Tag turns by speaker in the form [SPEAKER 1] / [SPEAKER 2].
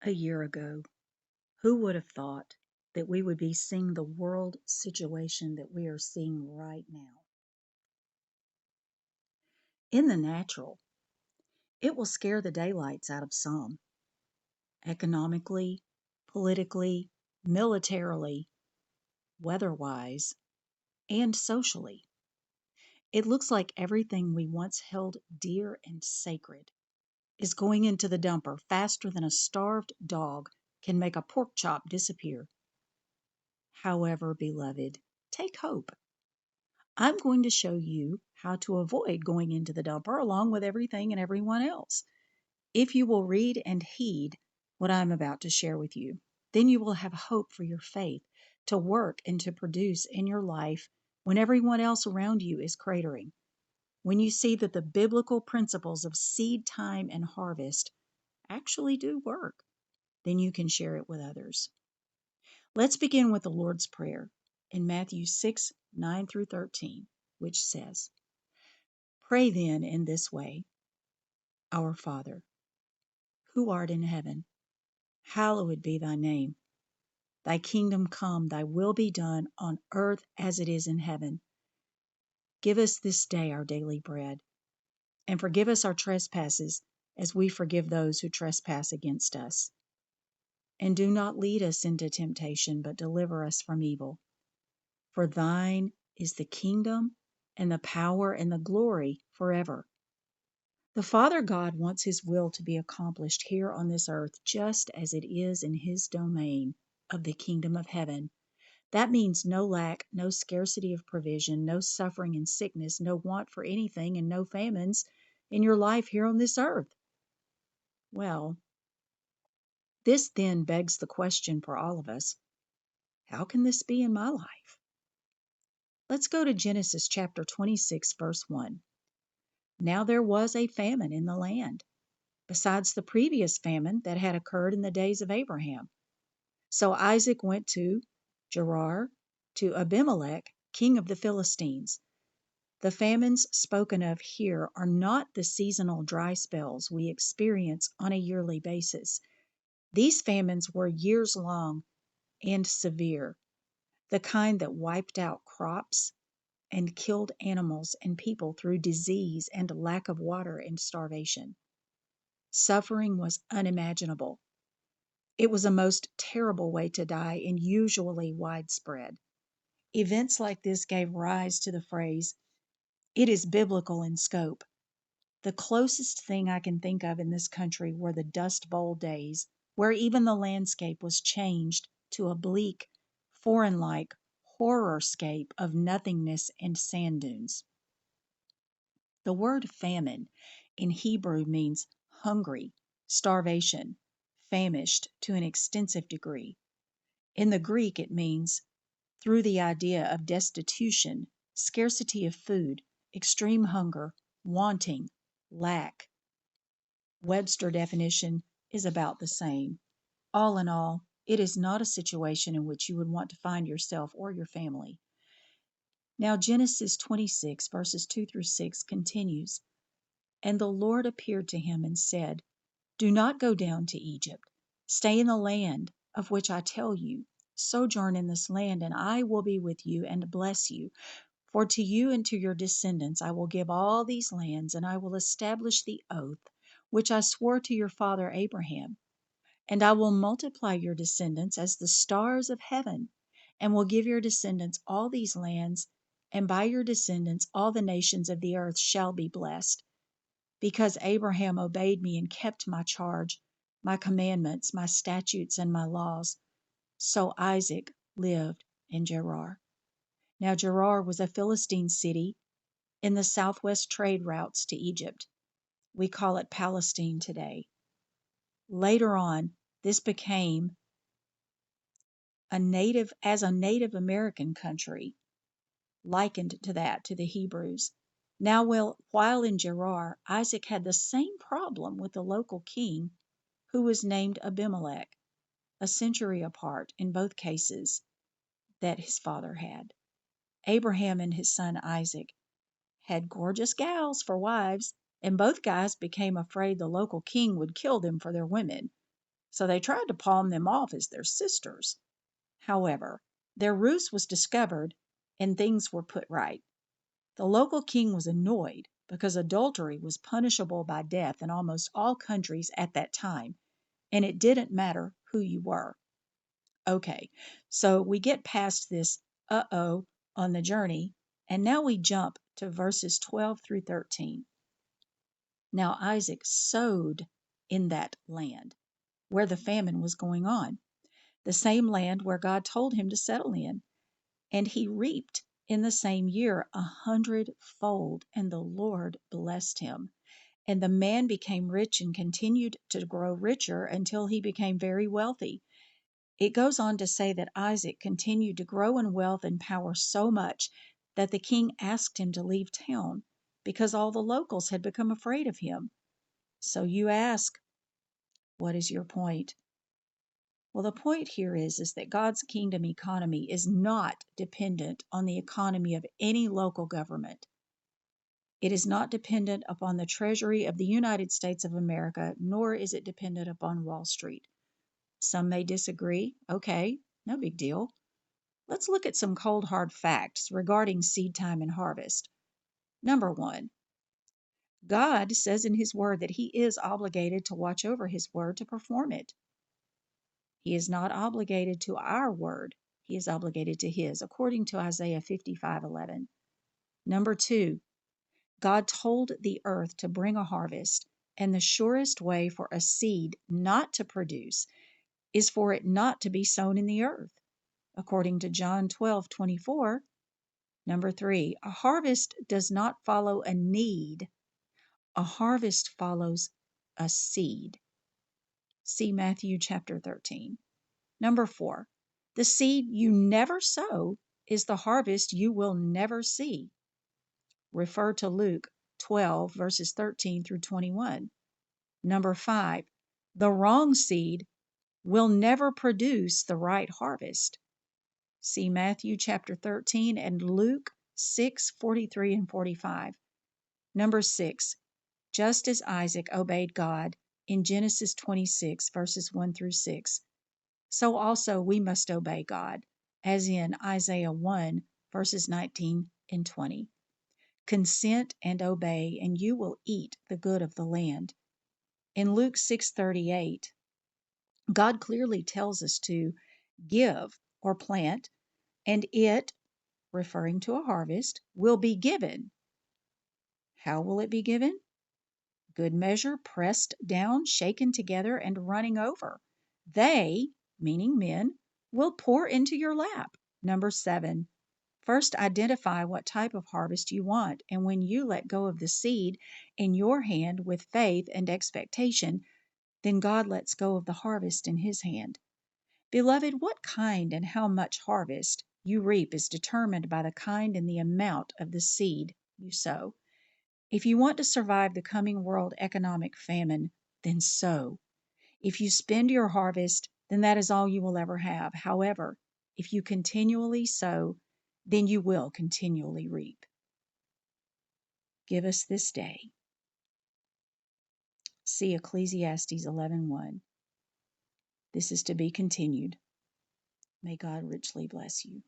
[SPEAKER 1] A year ago, who would have thought that we would be seeing the world situation that we are seeing right now? In the natural, it will scare the daylights out of some, economically, politically, militarily, weather-wise, and socially. It looks like everything we once held dear and sacred is going into the dumper faster than a starved dog can make a pork chop disappear. However, beloved, take hope. I'm going to show you how to avoid going into the dumper along with everything and everyone else. If you will read and heed what I'm about to share with you, then you will have hope for your faith to work and to produce in your life when everyone else around you is cratering. When you see that the biblical principles of seed time and harvest actually do work, then you can share it with others. Let's begin with the Lord's Prayer in Matthew 6:9-13, which says, Pray then in this way, Our Father, who art in heaven, hallowed be thy name. Thy kingdom come, thy will be done on earth as it is in heaven. Give us this day our daily bread, and forgive us our trespasses as we forgive those who trespass against us. And do not lead us into temptation, but deliver us from evil. For thine is the kingdom and the power and the glory forever. The Father God wants His will to be accomplished here on this earth just as it is in His domain of the kingdom of heaven. That means no lack, no scarcity of provision, no suffering and sickness, no want for anything, and no famines in your life here on this earth. Well, this then begs the question for all of us, how can this be in my life? Let's go to Genesis chapter 26, verse 1. Now there was a famine in the land, besides the previous famine that had occurred in the days of Abraham. So Isaac went to Gerar, to Abimelech, king of the Philistines. The famines spoken of here are not the seasonal dry spells we experience on a yearly basis. These famines were years long and severe, the kind that wiped out crops and killed animals and people through disease and lack of water and starvation. Suffering was unimaginable. It was a most terrible way to die and usually widespread. Events like this gave rise to the phrase, it is biblical in scope. The closest thing I can think of in this country were the Dust Bowl days, where even the landscape was changed to a bleak, foreign-like horrorscape of nothingness and sand dunes. The word famine in Hebrew means hungry, starvation, famished to an extensive degree. In the Greek, it means through the idea of destitution, scarcity of food, extreme hunger, wanting, lack. Webster definition is about the same. All in all, it is not a situation in which you would want to find yourself or your family. Now, Genesis 26, verses 2-6 continues, And the Lord appeared to him and said, Do not go down to Egypt. Stay in the land of which I tell you. Sojourn in this land, and I will be with you and bless you. For to you and to your descendants I will give all these lands, and I will establish the oath which I swore to your father Abraham. And I will multiply your descendants as the stars of heaven, and will give your descendants all these lands, and by your descendants all the nations of the earth shall be blessed. Because Abraham obeyed me and kept my charge, my commandments, my statutes, and my laws, so Isaac lived in Gerar. Now Gerar was a Philistine city in the southwest trade routes to Egypt. We call it Palestine today. Later on, this became a Native American country, likened to that, to the Hebrews. Now, while in Gerar, Isaac had the same problem with the local king, who was named Abimelech, a century apart in both cases that his father had. Abraham and his son Isaac had gorgeous gals for wives, and both guys became afraid the local king would kill them for their women. so they tried to palm them off as their sisters. However, their ruse was discovered and things were put right. The local king was annoyed because adultery was punishable by death in almost all countries at that time, and it didn't matter who you were. Okay, so we get past this uh-oh on the journey, and now we jump to verses 12 through 13. Now Isaac sowed in that land where the famine was going on, the same land where God told him to settle in, and he reaped in the same year 100-fold, and the Lord blessed him. And the man became rich and continued to grow richer until he became very wealthy. It goes on to say that Isaac continued to grow in wealth and power so much that the king asked him to leave town because all the locals had become afraid of him. So you ask, what is your point? Well, the point here is that God's kingdom economy is not dependent on the economy of any local government. It is not dependent upon the Treasury of the United States of America, nor is it dependent upon Wall Street. Some may disagree. Okay, no big deal. Let's look at some cold hard facts regarding seed time and harvest. Number one, God says in His Word that He is obligated to watch over His Word to perform it. He is not obligated to our word. He is obligated to His, according to Isaiah 55:11. Number two, God told the earth to bring a harvest, and the surest way for a seed not to produce is for it not to be sown in the earth, according to John 12:24. Number three, a harvest does not follow a need. A harvest follows a seed. See Matthew chapter 13. Number four, the seed you never sow is the harvest you will never see. Refer to Luke 12, verses 13 through 21. Number five, the wrong seed will never produce the right harvest. See Matthew chapter 13 and Luke 6:43 and 45. Number six, just as Isaac obeyed God in Genesis 26, verses 1 through 6, so also we must obey God, as in Isaiah 1, verses 19 and 20. Consent and obey, and you will eat the good of the land. In Luke 6:38, God clearly tells us to give or plant, and it, referring to a harvest, will be given. How will it be given? Good measure, pressed down, shaken together, and running over. They, meaning men, will pour into your lap. Number seven, first identify what type of harvest you want, and when you let go of the seed in your hand with faith and expectation, then God lets go of the harvest in His hand. Beloved, what kind and how much harvest you reap is determined by the kind and the amount of the seed you sow. If you want to survive the coming world economic famine, then sow. If you spend your harvest, then that is all you will ever have. However, if you continually sow, then you will continually reap. Give us this day. See Ecclesiastes 11:1. This is to be continued. May God richly bless you.